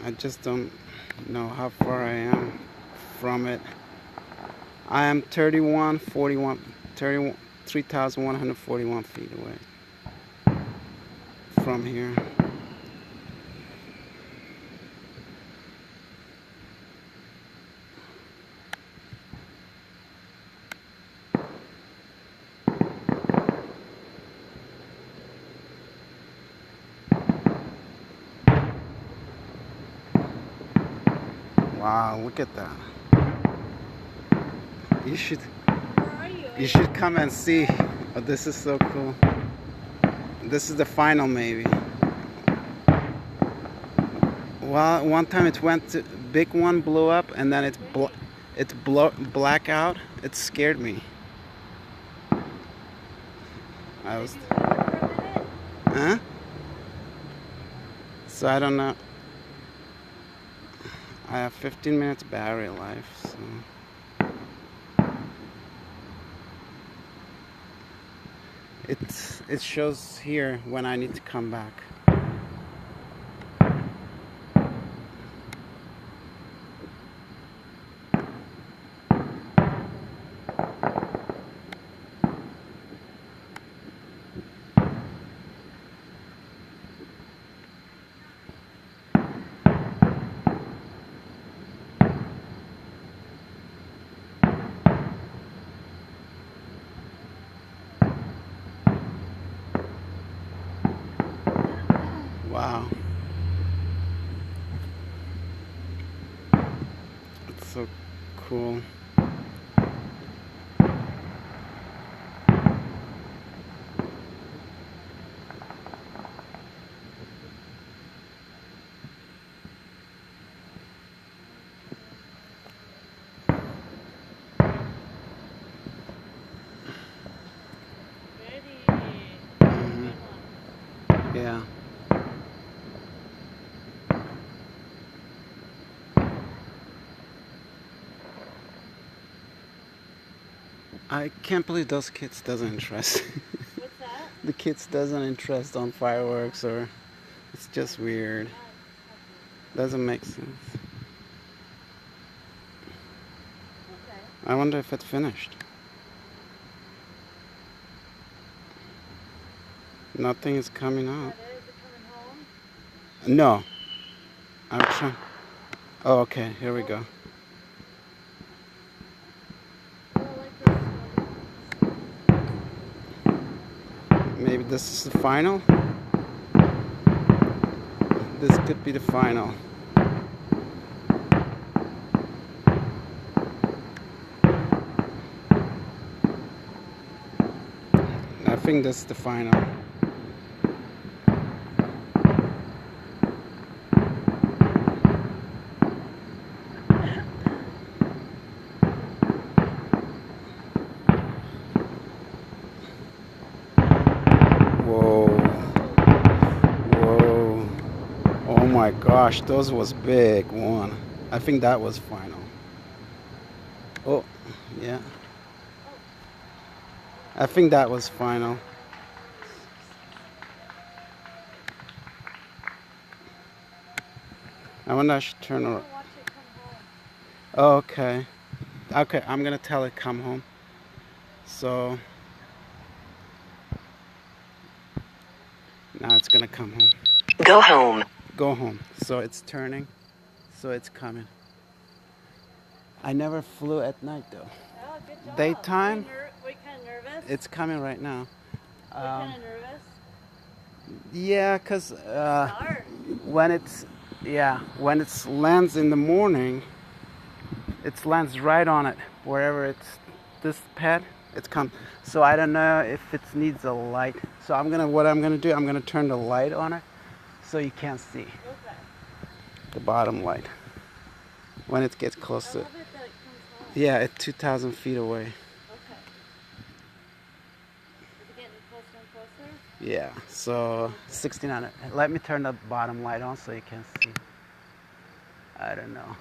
I just don't know how far I am from it. I am 3,141 feet away from here. Wow, look at that. You should come and see. Oh, this is so cool. This is the final, maybe. Well, one time it went to, big one blew up, and then it's black out. It scared me. I was, huh? So I don't know. I have 15 minutes battery life, so. It shows here when I need to come back. Wow. It's so cool. Yeah. I can't believe those kids doesn't interest. What's that? The kids doesn't interest on fireworks, or it's just weird. Doesn't make sense. Okay. I wonder if it's finished. Nothing is coming out. Is it coming home? No. I'm trying. Oh, okay. Here we go. Maybe this is the final. This could be the final. I think this is the final. Whoa. Whoa. Oh my gosh, those was big one. I think that was final. Oh, yeah. I think that was final. I wonder I should turn around. Oh, okay. Okay, I'm gonna tell it come home. So now it's gonna come home. Go home. Go home. So it's turning. So it's coming. I never flew at night though. Oh, good job. Daytime. Were you kind of nervous? It's coming right now. Were you kind of nervous? Yeah, cause when it lands in the morning, it lands right on it wherever it's this pad. It's come. So I don't know if it needs a light. So what I'm gonna do, I'm gonna turn the light on it so you can't see. Okay. The bottom light when it gets close to. I love it that it comes home. Yeah, it's 2,000 feet away. Okay. Is it getting closer and closer? Yeah, so 1,600. Let me turn the bottom light on so you can see. I don't know.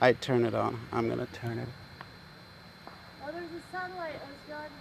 I turn it on. I'm gonna turn it. Oh, there's a satellite. Oh, God.